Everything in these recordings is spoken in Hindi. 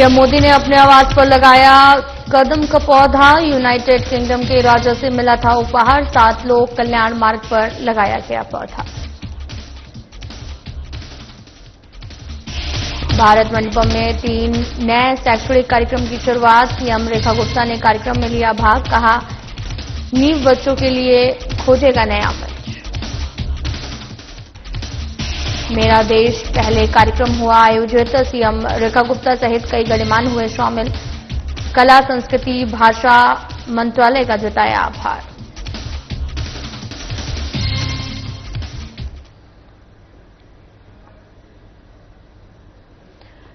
पीएम मोदी ने अपने आवास पर लगाया कदम का पौधा। यूनाइटेड किंगडम के राजा से मिला था उपहार। 7 लोक कल्याण मार्ग पर लगाया गया पौधा। भारत मंडपम में 3 नए शैक्षणिक कार्यक्रम की शुरुआत। सीएम रेखा गुप्ता ने कार्यक्रम में लिया भाग। कहा, नींव बच्चों के लिए खोजेगा नया मंच। मेरा देश पहले कार्यक्रम हुआ आयोजित। सीएम रेखा गुप्ता सहित कई गणमान्य हुए शामिल। कला संस्कृति भाषा मंत्रालय का जताया आभार।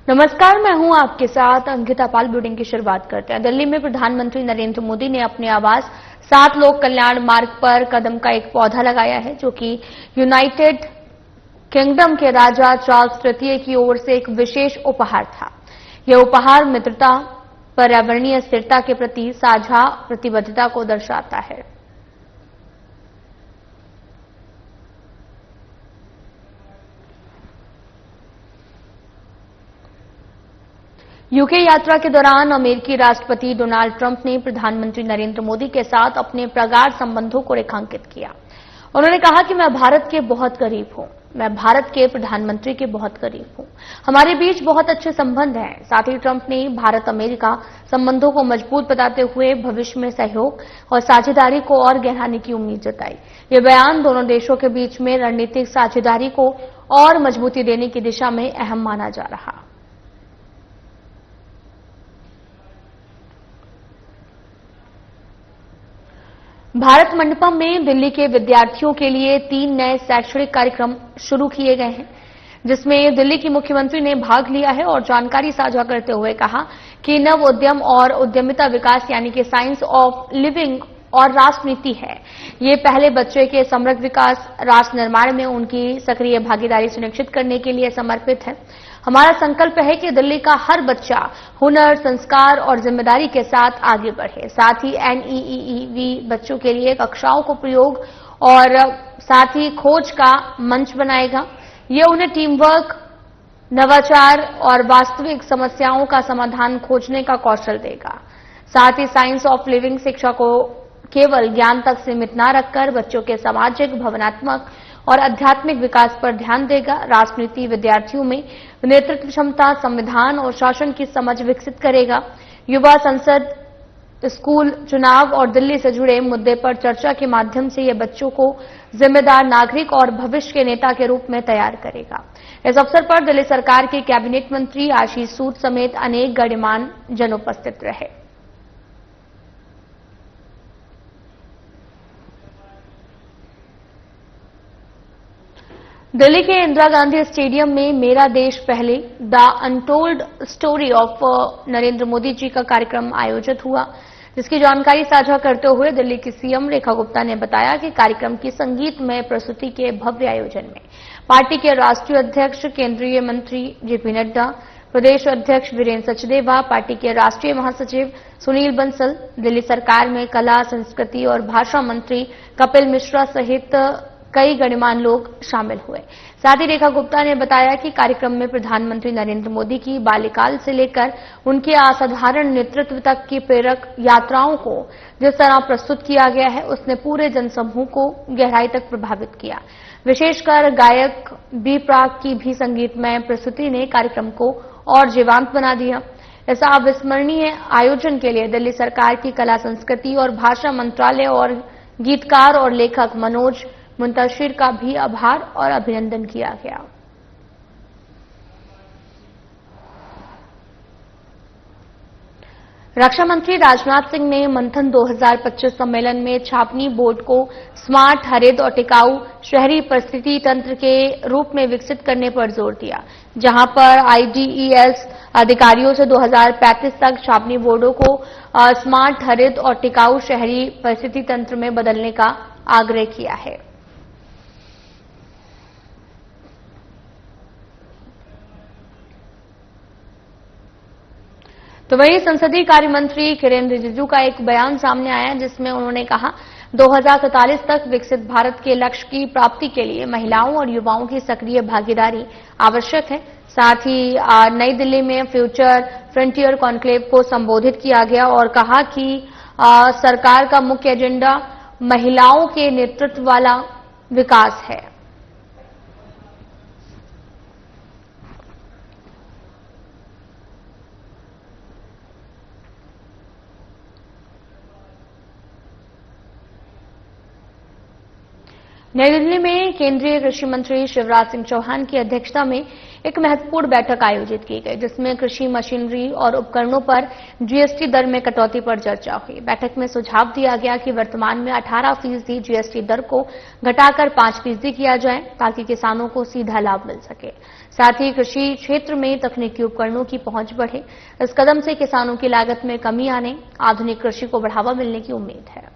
नमस्कार, मैं हूं आपके साथ अंकिता पाल। बुलेटिन की शुरुआत करते हैं। दिल्ली में प्रधानमंत्री नरेंद्र मोदी ने अपने आवास 7 लोक कल्याण मार्ग पर कदम का एक पौधा लगाया है, जो कि यूनाइटेड किंगडम के राजा चार्ल्स तृतीय की ओर से एक विशेष उपहार था। यह उपहार मित्रता, पर्यावरणीय स्थिरता के प्रति साझा प्रतिबद्धता को दर्शाता है। यूके यात्रा के दौरान अमेरिकी राष्ट्रपति डोनाल्ड ट्रंप ने प्रधानमंत्री नरेंद्र मोदी के साथ अपने प्रगाढ़ संबंधों को रेखांकित किया। उन्होंने कहा कि मैं भारत के बहुत करीब हूं। मैं भारत के प्रधानमंत्री के बहुत करीब हूं। हमारे बीच बहुत अच्छे संबंध हैं। साथ ही ट्रंप ने भारत अमेरिका संबंधों को मजबूत बताते हुए भविष्य में सहयोग और साझेदारी को और गहराने की उम्मीद जताई। यह बयान दोनों देशों के बीच में रणनीतिक साझेदारी को और मजबूती देने की दिशा में अहम माना जा रहा। भारत मंडपम में दिल्ली के विद्यार्थियों के लिए 3 नए शैक्षणिक कार्यक्रम शुरू किए गए हैं, जिसमें दिल्ली की मुख्यमंत्री ने भाग लिया है और जानकारी साझा करते हुए कहा कि नव उद्यम और उद्यमिता विकास यानी कि साइंस ऑफ लिविंग और राष्ट्रनीति है। ये पहले बच्चे के समग्र विकास, राष्ट्र निर्माण में उनकी सक्रिय भागीदारी सुनिश्चित करने के लिए समर्पित है। हमारा संकल्प है कि दिल्ली का हर बच्चा हुनर, संस्कार और जिम्मेदारी के साथ आगे बढ़े। साथ ही NEEV बच्चों के लिए कक्षाओं को प्रयोग और साथ ही खोज का मंच बनाएगा। ये उन्हें टीम वर्क, नवाचार और वास्तविक समस्याओं का समाधान खोजने का कौशल देगा। साथ ही साइंस ऑफ लिविंग शिक्षा को केवल ज्ञान तक सीमित न रखकर बच्चों के सामाजिक, भावनात्मक और आध्यात्मिक विकास पर ध्यान देगा। राजनीति विद्यार्थियों में नेतृत्व क्षमता, संविधान और शासन की समझ विकसित करेगा। युवा संसद, स्कूल चुनाव और दिल्ली से जुड़े मुद्दे पर चर्चा के माध्यम से यह बच्चों को जिम्मेदार नागरिक और भविष्य के नेता के रूप में तैयार करेगा। इस अवसर पर दिल्ली सरकार के कैबिनेट मंत्री आशीष सूद समेत अनेक गणमान्य जन उपस्थित रहे। दिल्ली के इंदिरा गांधी स्टेडियम में मेरा देश पहले, the untold story of Narendra Modi ji का कार्यक्रम आयोजित हुआ, जिसकी जानकारी साझा करते हुए दिल्ली की सीएम रेखा गुप्ता ने बताया कि कार्यक्रम की संगीतमय प्रस्तुति के भव्य आयोजन में पार्टी के राष्ट्रीय अध्यक्ष, केंद्रीय मंत्री जेपी नड्डा, प्रदेश अध्यक्ष वीरेंद्र सचदेवा, पार्टी के राष्ट्रीय महासचिव सुनील बंसल, दिल्ली सरकार में कला, संस्कृति और भाषा मंत्री कपिल मिश्रा सहित कई गणमान्य लोग शामिल हुए। साथ ही रेखा गुप्ता ने बताया कि कार्यक्रम में प्रधानमंत्री नरेंद्र मोदी की बाल्यकाल से लेकर उनके असाधारण नेतृत्व तक की प्रेरक यात्राओं को जिस तरह प्रस्तुत किया गया है, उसने पूरे जनसमूह को गहराई तक प्रभावित किया। विशेषकर गायक बी प्राक की भी संगीतमय प्रस्तुति ने कार्यक्रम को और जीवंत बना दिया। इस अविस्मरणीय आयोजन के लिए दिल्ली सरकार की कला, संस्कृति और भाषा मंत्रालय और गीतकार और लेखक मनोज मुंतशिर का भी आभार और अभिनंदन किया गया। रक्षा मंत्री राजनाथ सिंह ने मंथन 2025 सम्मेलन में छावनी बोर्ड को स्मार्ट, हरित और टिकाऊ शहरी परिस्थिति तंत्र के रूप में विकसित करने पर जोर दिया, जहां पर IDES अधिकारियों से 2035 तक छावनी बोर्डों को स्मार्ट, हरित और टिकाऊ शहरी परिस्थिति तंत्र में बदलने का आग्रह किया है। तो वहीं संसदीय कार्य मंत्री किरेन रिजिजू का एक बयान सामने आया, जिसमें उन्होंने कहा, 2047 तक विकसित भारत के लक्ष्य की प्राप्ति के लिए महिलाओं और युवाओं की सक्रिय भागीदारी आवश्यक है। साथ ही नई दिल्ली में फ्यूचर फ्रंटियर कॉन्क्लेव को संबोधित किया गया और कहा कि सरकार का मुख्य एजेंडा महिलाओं के नेतृत्व वाला विकास है। नई दिल्ली में केंद्रीय कृषि मंत्री शिवराज सिंह चौहान की अध्यक्षता में एक महत्वपूर्ण बैठक आयोजित की गई, जिसमें कृषि मशीनरी और उपकरणों पर जीएसटी दर में कटौती पर चर्चा हुई। बैठक में सुझाव दिया गया कि वर्तमान में 18% जीएसटी दर को घटाकर 5% किया जाए, ताकि किसानों को सीधा लाभ मिल सके। साथ ही कृषि क्षेत्र में तकनीकी उपकरणों की पहुंच बढ़े। इस कदम से किसानों की लागत में कमी आने, आधुनिक कृषि को बढ़ावा मिलने की उम्मीद है।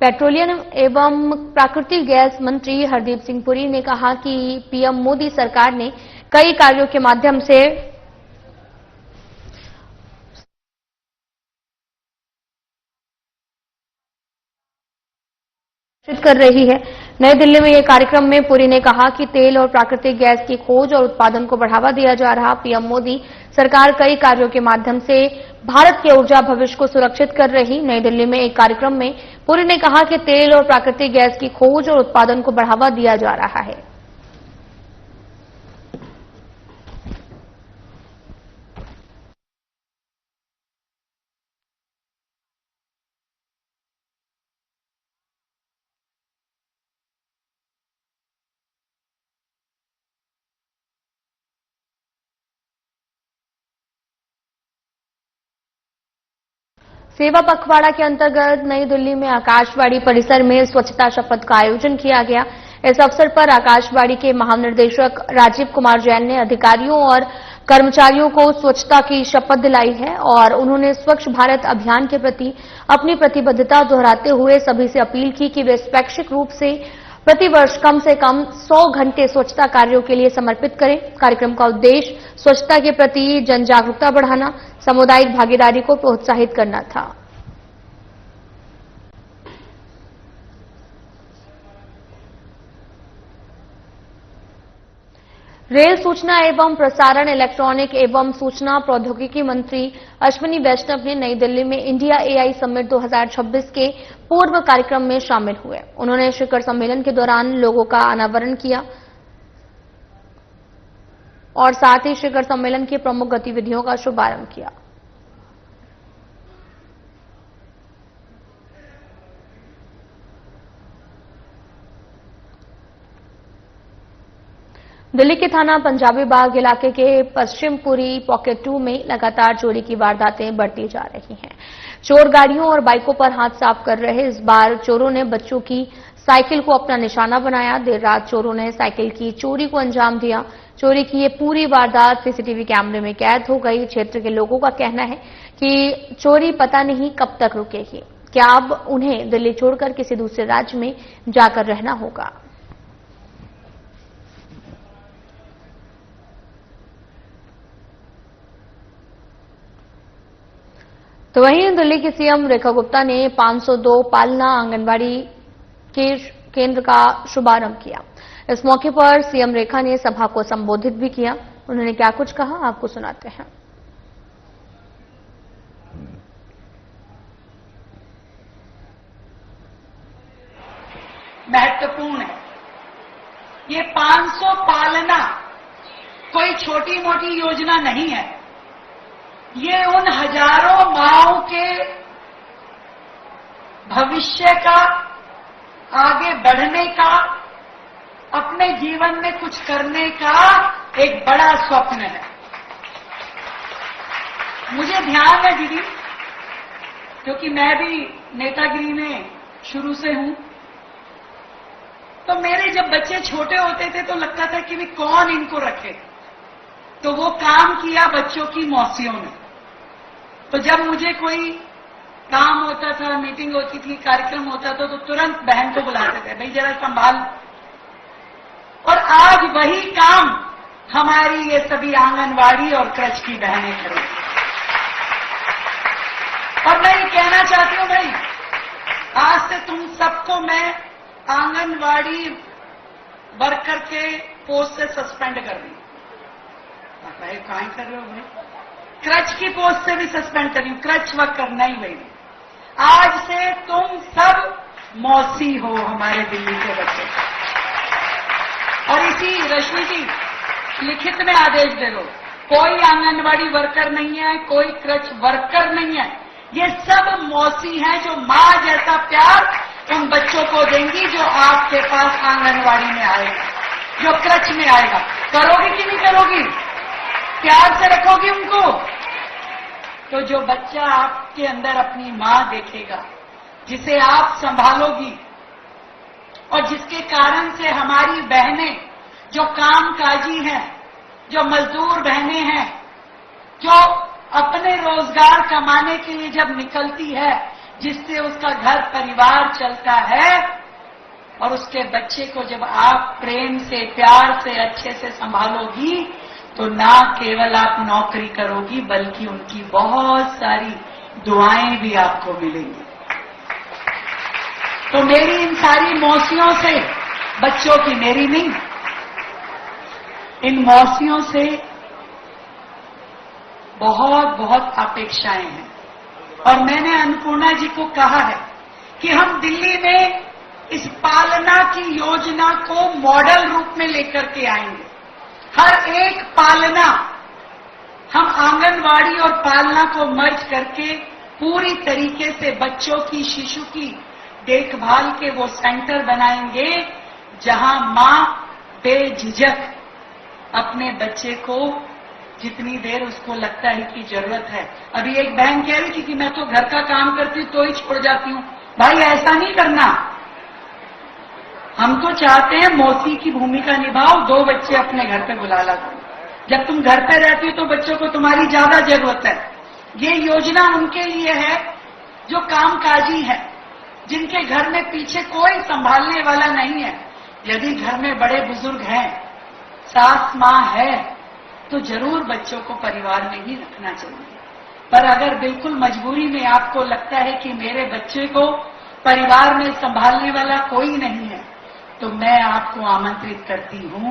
पेट्रोलियम एवं प्राकृतिक गैस मंत्री हरदीप सिंह पुरी ने कहा कि पीएम मोदी सरकार ने कई कार्यों के माध्यम से कर रही है। नई दिल्ली में एक कार्यक्रम में पुरी ने कहा कि तेल और प्राकृतिक गैस की खोज और उत्पादन को बढ़ावा दिया जा रहा। पीएम मोदी सरकार कई कार्यों के माध्यम से भारत के ऊर्जा भविष्य को सुरक्षित कर रही। नई दिल्ली में एक कार्यक्रम में पुरी ने कहा कि तेल और प्राकृतिक गैस की खोज और उत्पादन को बढ़ावा दिया जा रहा है। सेवा पखवाड़ा के अंतर्गत नई दिल्ली में आकाशवाणी परिसर में स्वच्छता शपथ का आयोजन किया गया। इस अवसर पर आकाशवाणी के महानिदेशक राजीव कुमार जैन ने अधिकारियों और कर्मचारियों को स्वच्छता की शपथ दिलाई है और उन्होंने स्वच्छ भारत अभियान के प्रति अपनी प्रतिबद्धता दोहराते हुए सभी से अपील की कि वे स्वैच्छिक रूप से प्रतिवर्ष कम से कम 100 घंटे स्वच्छता कार्यों के लिए समर्पित करें। कार्यक्रम का उद्देश्य स्वच्छता के प्रति जन जागरूकता बढ़ाना, सामुदायिक भागीदारी को प्रोत्साहित करना था। रेल सूचना एवं प्रसारण, इलेक्ट्रॉनिक एवं सूचना प्रौद्योगिकी मंत्री अश्विनी वैष्णव ने नई दिल्ली में इंडिया एआई समिट 2026 के पूर्व कार्यक्रम में शामिल हुए। उन्होंने शिखर सम्मेलन के दौरान लोगों का अनावरण किया और साथ ही शिखर सम्मेलन की प्रमुख गतिविधियों का शुभारंभ किया। दिल्ली के थाना पंजाबी बाग इलाके के पश्चिमपुरी पॉकेट 2 में लगातार चोरी की वारदातें बढ़ती जा रही हैं। चोर गाड़ियों और बाइकों पर हाथ साफ कर रहे। इस बार चोरों ने बच्चों की साइकिल को अपना निशाना बनाया। देर रात चोरों ने साइकिल की चोरी को अंजाम दिया। चोरी की ये पूरी वारदात सीसीटीवी कैमरे में कैद हो गई। क्षेत्र के लोगों का कहना है कि चोरी पता नहीं कब तक रुकेगी। क्या अब उन्हें दिल्ली छोड़कर किसी दूसरे राज्य में जाकर रहना होगा? तो वहीं दिल्ली की सीएम रेखा गुप्ता ने 502 पालना आंगनबाड़ी के केंद्र का शुभारंभ किया। इस मौके पर सीएम रेखा ने सभा को संबोधित भी किया। उन्होंने क्या कुछ कहा, आपको सुनाते हैं। महत्वपूर्ण है। ये 500 पालना कोई छोटी मोटी योजना नहीं है। ये उन हजारों माओं के भविष्य का, आगे बढ़ने का, अपने जीवन में कुछ करने का एक बड़ा स्वप्न है। मुझे ध्यान है दीदी, क्योंकि मैं भी नेतागिरी में शुरू से हूं, तो मेरे जब बच्चे छोटे होते थे तो लगता था कि भी कौन इनको रखे, तो वो काम किया बच्चों की मौसियों ने। तो जब मुझे कोई काम होता था, मीटिंग होती थी, कार्यक्रम होता था, तो तुरंत बहन को बुलाते थे, भाई जरा संभाल। और आज वही काम हमारी ये सभी आंगनवाड़ी और क्रच की बहनें खड़ी। और मैं ये कहना चाहती हूं भाई, आज से तुम सबको मैं आंगनवाड़ी वर्कर के पोस्ट से सस्पेंड कर दी। भाई कहां कर रहे हो भाई? क्रच की पोस्ट से भी सस्पेंड कर रही हूं, क्रच वर्कर नहीं भाई। आज से तुम सब मौसी हो हमारे दिल्ली के बच्चे। और इसी रश्मि जी लिखित में आदेश दे दो, कोई आंगनवाड़ी वर्कर नहीं है, कोई क्रच वर्कर नहीं है, ये सब मौसी हैं जो मां जैसा प्यार उन बच्चों को देंगी जो आपके पास आंगनवाड़ी में आएगा, जो क्रच में आएगा। करोगी कि नहीं करोगी? प्यार से रखोगी उनको? तो जो बच्चा आपके अंदर अपनी मां देखेगा, जिसे आप संभालोगी और जिसके कारण से हमारी बहनें जो कामकाजी हैं, जो मजदूर बहनें हैं, जो अपने रोजगार कमाने के लिए जब निकलती है, जिससे उसका घर परिवार चलता है, और उसके बच्चे को जब आप प्रेम से प्यार से अच्छे से संभालोगी तो ना केवल आप नौकरी करोगी बल्कि उनकी बहुत सारी दुआएं भी आपको मिलेंगी। तो मेरी इन सारी मौसियों से, बच्चों की मेरी नहीं, इन मौसियों से बहुत बहुत अपेक्षाएं हैं। और मैंने अन्नपूर्णा जी को कहा है कि हम दिल्ली में इस पालना की योजना को मॉडल रूप में लेकर के आएंगे। हर एक पालना, हम आंगनवाड़ी और पालना को मर्ज करके पूरी तरीके से बच्चों की, शिशु की देखभाल के वो सेंटर बनाएंगे जहां मां बेझिझक अपने बच्चे को जितनी देर उसको लगता है कि जरूरत है। अभी एक बहन कह रही थी कि मैं तो घर का काम करती हूं तो ही छोड़ जाती हूं। भाई ऐसा नहीं करना। हम तो चाहते हैं मौसी की भूमिका निभाओ, 2 बच्चे अपने घर पे बुला ला करो। जब तुम घर पे रहती हो तो बच्चों को तुम्हारी ज्यादा जरूरत है। ये योजना उनके लिए है जो कामकाजी है, जिनके घर में पीछे कोई संभालने वाला नहीं है। यदि घर में बड़े बुजुर्ग हैं, सास मां है, तो जरूर बच्चों को परिवार में ही रखना चाहिए। पर अगर बिल्कुल मजबूरी में आपको लगता है कि मेरे बच्चे को परिवार में संभालने वाला कोई नहीं है, तो मैं आपको आमंत्रित करती हूं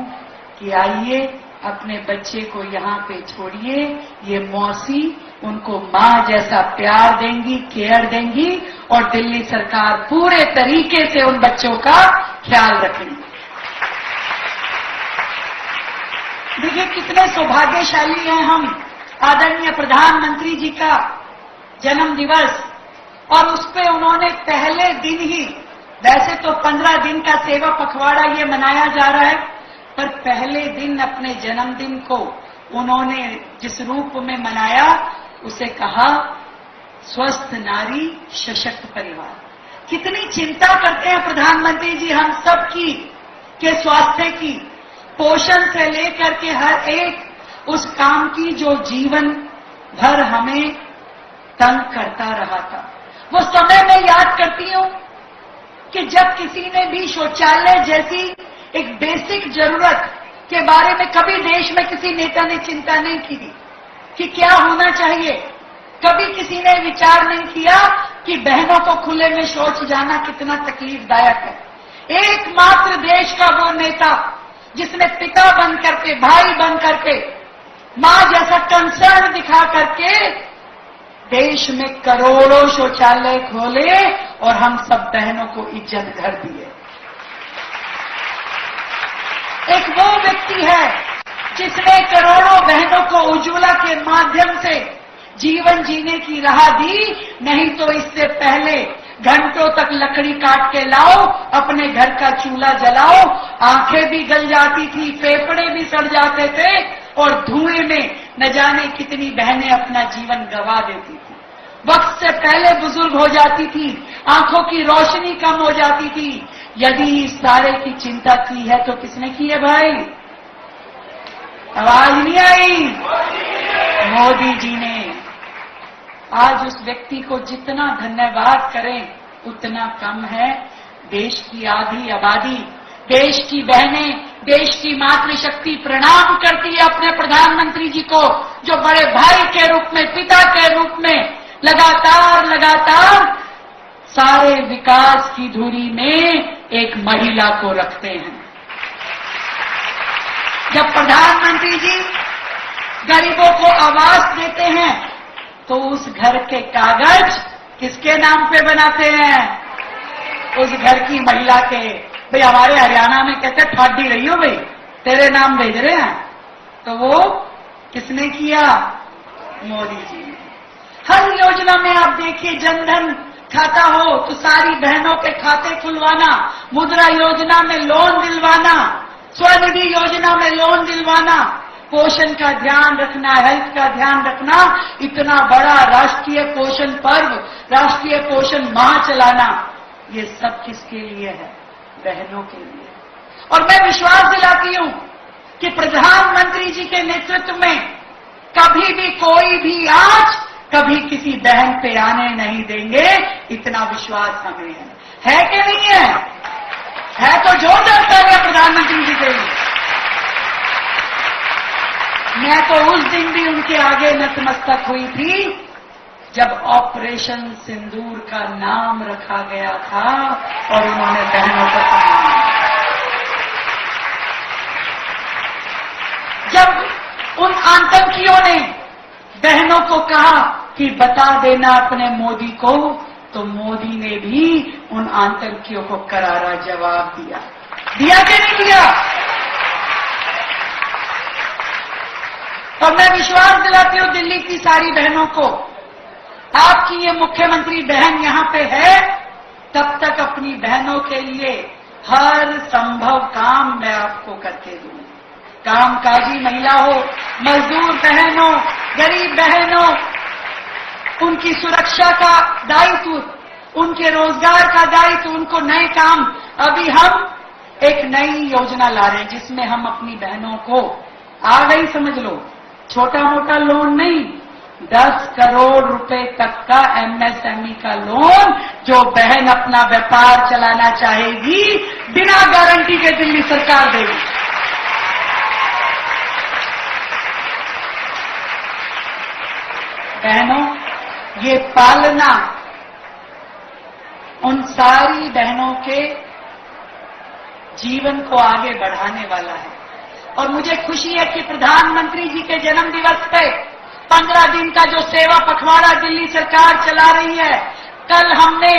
कि आइए अपने बच्चे को यहाँ पे छोड़िए। ये मौसी उनको मां जैसा प्यार देंगी, केयर देंगी और दिल्ली सरकार पूरे तरीके से उन बच्चों का ख्याल रखेगी। देखिए कितने सौभाग्यशाली हैं हम। आदरणीय प्रधानमंत्री जी का जन्म दिवस, और उस पे उन्होंने पहले दिन ही, वैसे तो 15 दिन का सेवा पखवाड़ा ये मनाया जा रहा है, पर पहले दिन अपने जन्मदिन को उन्होंने जिस रूप में मनाया, उसे कहा स्वस्थ नारी सशक्त परिवार। कितनी चिंता करते हैं प्रधानमंत्री जी हम सब की, के स्वास्थ्य की, पोषण से लेकर के हर एक उस काम की जो जीवन भर हमें तंग करता रहा था। वो समय मैं याद करती हूं कि जब किसी ने भी शौचालय जैसी एक बेसिक जरूरत के बारे में कभी देश में किसी नेता ने चिंता नहीं की थी कि क्या होना चाहिए। कभी किसी ने विचार नहीं किया कि बहनों को खुले में शौच जाना कितना तकलीफदायक है। एकमात्र देश का वो नेता जिसने पिता बन करके, भाई बन करके, मां जैसा कंसर्न दिखा करके देश में करोड़ों शौचालय खोले और हम सब बहनों को इज्जत घर दिए। एक वो व्यक्ति है जिसने करोड़ों बहनों को उज्ज्वला के माध्यम से जीवन जीने की राह दी। नहीं तो इससे पहले घंटों तक लकड़ी काट के लाओ, अपने घर का चूल्हा जलाओ, आंखें भी गल जाती थी, फेफड़े भी सड़ जाते थे और धुएं में न जाने कितनी बहनें अपना जीवन गंवा देती थी। वक्त से पहले बुजुर्ग हो जाती थी, आंखों की रोशनी कम हो जाती थी। यदि इस सारे की चिंता की है तो किसने की है भाई? आवाज नहीं आई? मोदी जी ने। आज उस व्यक्ति को जितना धन्यवाद करें उतना कम है। देश की आधी आबादी, देश की बहनें देश की मातृशक्ति प्रणाम करती है अपने प्रधानमंत्री जी को, जो बड़े भाई के रूप में, पिता के रूप में लगातार सारे विकास की धुरी में एक महिला को रखते हैं। जब प्रधानमंत्री जी गरीबों को आवास देते हैं तो उस घर के कागज किसके नाम पे बनाते हैं? उस घर की महिला के। भाई हमारे हरियाणा में कहते ठाडी रही हो भाई, तेरे नाम भेज रहे हैं, तो वो किसने किया? मोदी जी ने। हर योजना में आप देखिए, जनधन खाता हो तो सारी बहनों के खाते खुलवाना, मुद्रा योजना में लोन दिलवाना, स्वनिधि योजना में लोन दिलवाना, पोषण का ध्यान रखना, हेल्थ का ध्यान रखना, इतना बड़ा राष्ट्रीय पोषण पर्व, राष्ट्रीय पोषण माह चलाना, ये सब किसके लिए है? बहनों के लिए। और मैं विश्वास दिलाती हूं कि प्रधानमंत्री जी के नेतृत्व में कभी भी कोई भी आंच कभी किसी बहन पे आने नहीं देंगे, इतना विश्वास हमें है कि नहीं है? है तो जोर डरता है प्रधानमंत्री जी के लिए। मैं तो उस दिन भी उनके आगे नतमस्तक हुई थी जब ऑपरेशन सिंदूर का नाम रखा गया था और उन्होंने बहनों को सम्मान दिया। जब उन आतंकियों ने बहनों को कहा कि बता देना अपने मोदी को, तो मोदी ने भी उन आतंकियों को करारा जवाब दिया। दिया कि नहीं दिया? और मैं विश्वास दिलाती हूं दिल्ली की सारी बहनों को, आपकी ये मुख्यमंत्री बहन यहां पे है, तब तक अपनी बहनों के लिए हर संभव काम मैं आपको करके दूंगी। कामकाजी महिला हो, मजदूर बहन हो, गरीब बहन हो, उनकी सुरक्षा का दायित्व, उनके रोजगार का दायित्व, उनको नए काम। अभी हम एक नई योजना ला रहे हैं जिसमें हम अपनी बहनों को, आ गई समझ लो, छोटा मोटा लोन नहीं, 10 करोड़ रुपए तक का एमएसएमई का लोन, जो बहन अपना व्यापार चलाना चाहेगी बिना गारंटी के दिल्ली सरकार देगी। बहनों, ये पालना उन सारी बहनों के जीवन को आगे बढ़ाने वाला है। और मुझे खुशी है कि प्रधानमंत्री जी के जन्म दिवस पे 15 दिन का जो सेवा पखवाड़ा दिल्ली सरकार चला रही है, कल हमने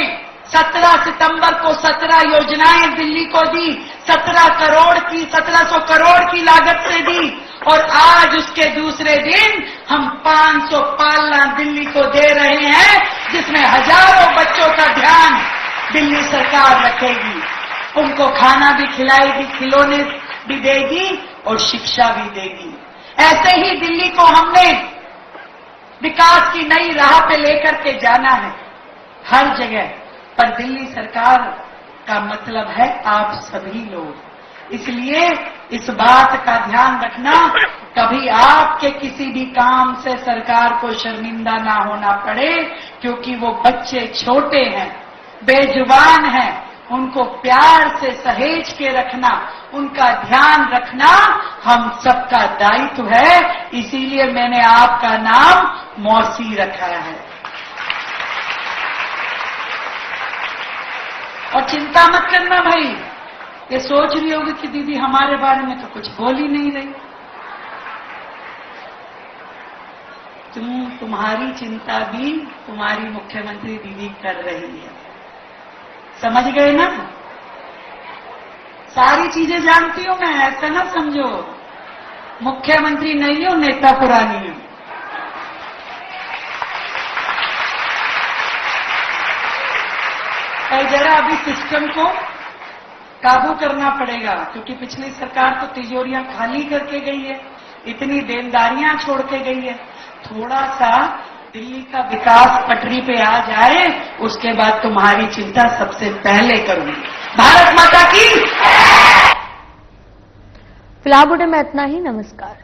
17 सितंबर को 17 योजनाएं दिल्ली को दी, 1700 करोड़ की लागत से दी, और आज उसके दूसरे दिन हम 500 पालना दिल्ली को दे रहे हैं, जिसमें हजारों बच्चों का ध्यान दिल्ली सरकार रखेगी। उनको खाना भी खिलाएगी, खिलौने भी देगी और शिक्षा भी देगी। ऐसे ही दिल्ली को हमने विकास की नई राह पे लेकर के जाना है हर जगह, पर दिल्ली सरकार का मतलब है आप सभी लोग। इसलिए इस बात का ध्यान रखना, कभी आपके किसी भी काम से सरकार को शर्मिंदा ना होना पड़े, क्योंकि वो बच्चे छोटे हैं, बेजुबान हैं, उनको प्यार से सहेज के रखना, उनका ध्यान रखना हम सबका दायित्व है। इसीलिए मैंने आपका नाम मौसी रखा है। और चिंता मत करना भाई, ये सोच रही होगी कि दीदी हमारे बारे में तो कुछ बोल ही नहीं रही। तुम्हारी चिंता भी तुम्हारी मुख्यमंत्री दीदी कर रही है, समझ गए ना? सारी चीजें जानती हूं मैं, ऐसा ना समझो मुख्यमंत्री नहीं हो, नेता पुरानी हूं। जरा अभी सिस्टम को काबू करना पड़ेगा, क्योंकि पिछली सरकार तो तिजोरियां खाली करके गई है, इतनी देनदारियां छोड़ के गई है। थोड़ा सा दिल्ली का विकास पटरी पे आ जाए, उसके बाद तुम्हारी चिंता सबसे पहले करूंगी। भारत माता की। फिलहाल बुलेटिन में इतना ही। नमस्कार।